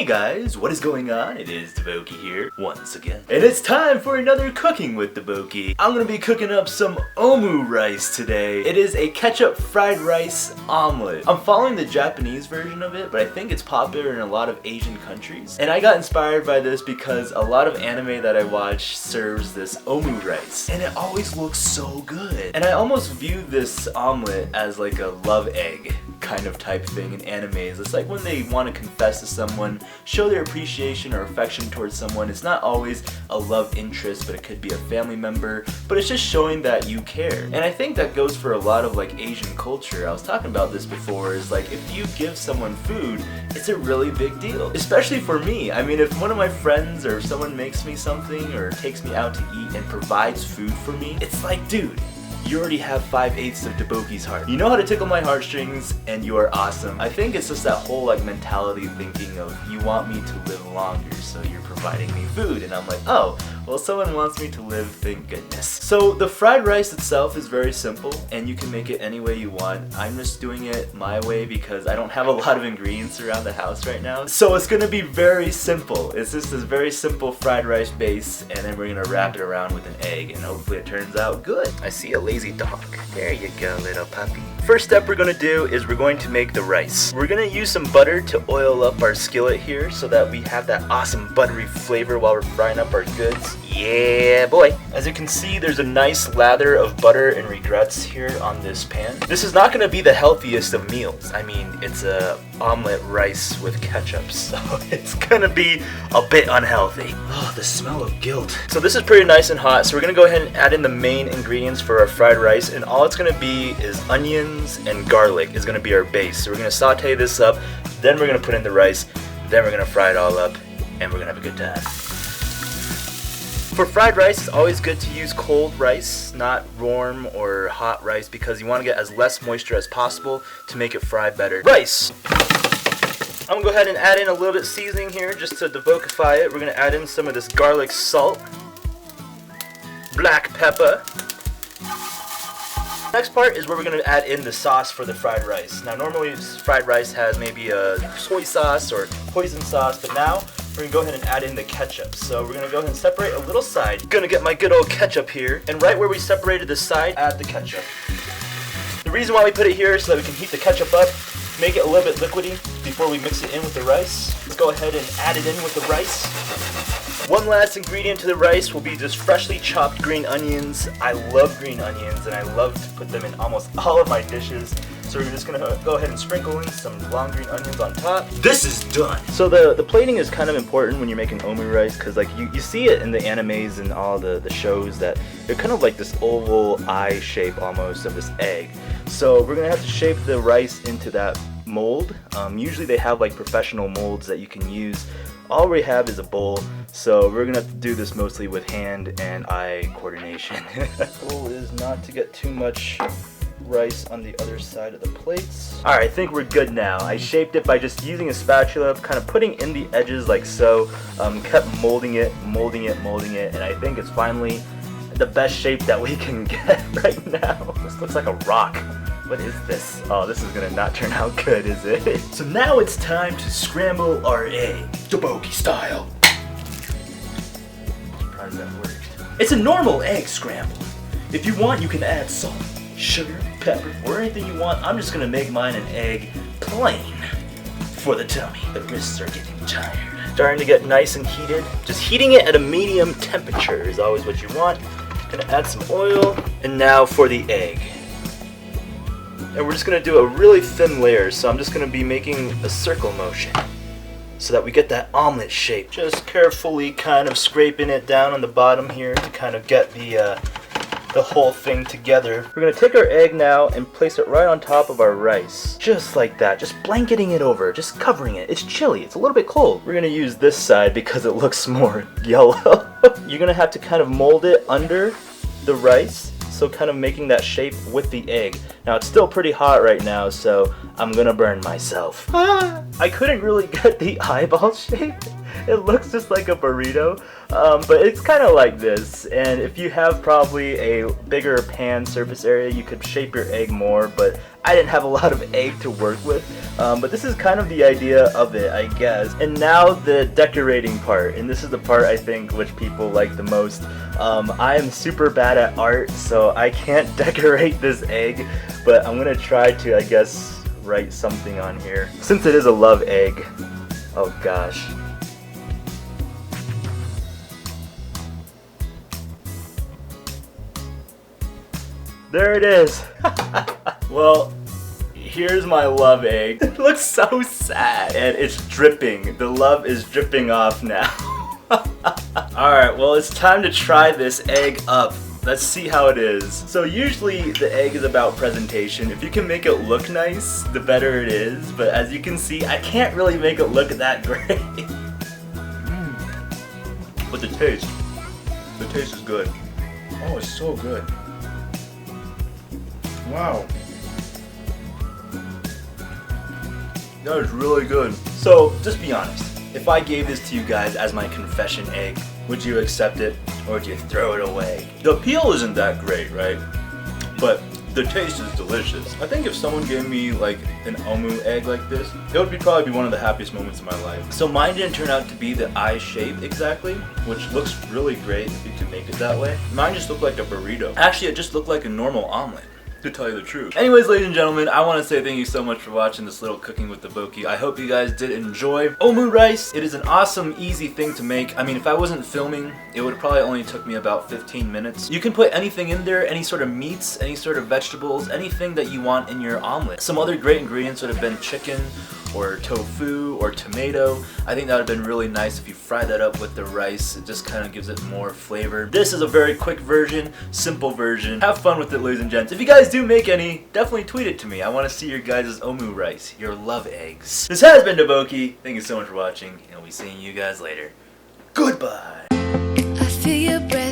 guys, what is going on? It is DaBoki here, once again. And it's time for another Cooking with DaBoki. I'm gonna be cooking up some Omurice today. It is a ketchup fried rice omelet. I'm following the Japanese version of it, but I think it's popular in a lot of Asian countries. And I got inspired by this because a lot of anime that I watch serves this Omurice. And it always looks so good. And I almost view this omelet as like a love egg kind of type thing in animes. It's like when they want to confess to someone, show their appreciation or affection towards someone. It's not always a love interest, but it could be a family member, but it's just showing that you care. And I think that goes for a lot of like Asian culture. I was talking about this before, is like if you give someone food, it's a really big deal. Especially for me. I mean, if one of my friends or someone makes me something or takes me out to eat and provides food for me, it's like, dude, you already have 5/8 of DaBoki's heart. You know how to tickle my heartstrings, and you are awesome. I think it's just that whole like mentality thinking of you want me to live longer, so you're providing me food. And I'm like, oh, well, someone wants me to live, thank goodness. So the fried rice itself is very simple, and you can make it any way you want. I'm just doing it my way because I don't have a lot of ingredients around the house right now. So it's gonna be very simple. It's just this very simple fried rice base, and then we're gonna wrap it around with an egg, and hopefully it turns out good. I see a lazy dog. There you go, little puppy. First step we're gonna do is we're going to make the rice. We're gonna use some butter to oil up our skillet here so that we have that awesome buttery flavor while we're frying up our goods. Yeah, boy. As you can see, there's a nice lather of butter and regrets here on this pan. This is not gonna be the healthiest of meals. I mean, it's a omelet rice with ketchup, so it's gonna be a bit unhealthy. Oh, the smell of guilt. So this is pretty nice and hot, so we're gonna go ahead and add in the main ingredients for our fried rice, and all it's gonna be is onions and garlic is gonna be our base. So we're gonna saute this up, then we're gonna put in the rice, then we're gonna fry it all up, and we're gonna have a good time. For fried rice, it's always good to use cold rice, not warm or hot rice, because you want to get as less moisture as possible to make it fry better. Rice! I'm gonna go ahead and add in a little bit of seasoning here just to DaBokify it. We're gonna add in some of this garlic salt, black pepper. Next part is where we're going to add in the sauce for the fried rice. Now normally fried rice has maybe a soy sauce or hoisin sauce, but now we're going to go ahead and add in the ketchup. So we're going to go ahead and separate a little side. Going to get my good old ketchup here, and right where we separated the side, add the ketchup. The reason why we put it here is so that we can heat the ketchup up, make it a little bit liquidy before we mix it in with the rice. Let's go ahead and add it in with the rice. One last ingredient to the rice will be just freshly chopped green onions. I love green onions, and I love to put them in almost all of my dishes. So we're just gonna go ahead and sprinkle in some long green onions on top. This is done! So the plating is kind of important when you're making omurice, because like you see it in the animes and all the shows that they're kind of like this oval eye shape almost of this egg. So we're gonna have to shape the rice into that mold. Usually they have like professional molds that you can use. All we have is a bowl, so we're gonna have to do this mostly with hand and eye coordination. The goal is not to get too much rice on the other side of the plates. Alright, I think we're good now. I shaped it by just using a spatula, kind of putting in the edges like so, kept molding it, and I think it's finally the best shape that we can get right now. This looks like a rock. What is this? Oh, this is gonna not turn out good, is it? So now it's time to scramble our egg, DaBoki style. I'm surprised that worked. It's a normal egg scramble. If you want, you can add salt, sugar, pepper, or anything you want. I'm just gonna make mine an egg plain for the tummy. The wrists are getting tired. Starting to get nice and heated. Just heating it at a medium temperature is always what you want. Gonna add some oil, and now for the egg. And we're just going to do a really thin layer, so I'm just going to be making a circle motion so that we get that omelet shape. Just carefully kind of scraping it down on the bottom here to kind of get the whole thing together. We're going to take our egg now and place it right on top of our rice. Just like that, just blanketing it over, just covering it. It's chilly, it's a little bit cold. We're going to use this side because it looks more yellow. You're going to have to kind of mold it under the rice, so kind of making that shape with the egg. Now it's still pretty hot right now, so I'm gonna burn myself. I couldn't really get the eyeball shape It looks just like a burrito, but it's kind of like this. And if you have probably a bigger pan surface area, you could shape your egg more, but I didn't have a lot of egg to work with. But this is kind of the idea of it, I guess. And now the decorating part, and this is the part I think which people like the most. I am super bad at art, so I can't decorate this egg, but I'm gonna try to, I guess, write something on here. Since it is a love egg. Oh gosh. There it is. Well, here's my love egg. It looks so sad. And it's dripping. The love is dripping off now. Alright, well, it's time to try this egg up. Let's see how it is. So usually the egg is about presentation. If you can make it look nice, the better it is. But as you can see, I can't really make it look that great. But the taste is good. Oh, it's so good. Wow. That is really good. So, just be honest. If I gave this to you guys as my confession egg, would you accept it or would you throw it away? The peel isn't that great, right? But the taste is delicious. I think if someone gave me like an omu egg like this, it would probably be one of the happiest moments of my life. So mine didn't turn out to be the eye shape exactly, which looks really great if you can make it that way. Mine just looked like a burrito. Actually, it just looked like a normal omelet, to tell you the truth. Anyways, ladies and gentlemen, I want to say thank you so much for watching this little Cooking with DaBoki. I hope you guys did enjoy Omurice. It is an awesome, easy thing to make. I mean, if I wasn't filming, it would probably only took me about 15 minutes. You can put anything in there, any sort of meats, any sort of vegetables, anything that you want in your omelet. Some other great ingredients would have been chicken, or tofu, or tomato. I think that would have been really nice if you fry that up with the rice. It just kind of gives it more flavor. This is a very quick version, simple version. Have fun with it, ladies and gents. If you guys do make any, definitely tweet it to me. I want to see your guys' Omurice, your love eggs. This has been DaBoki. Thank you so much for watching, and I'll be seeing you guys later. Goodbye. I feel your breath.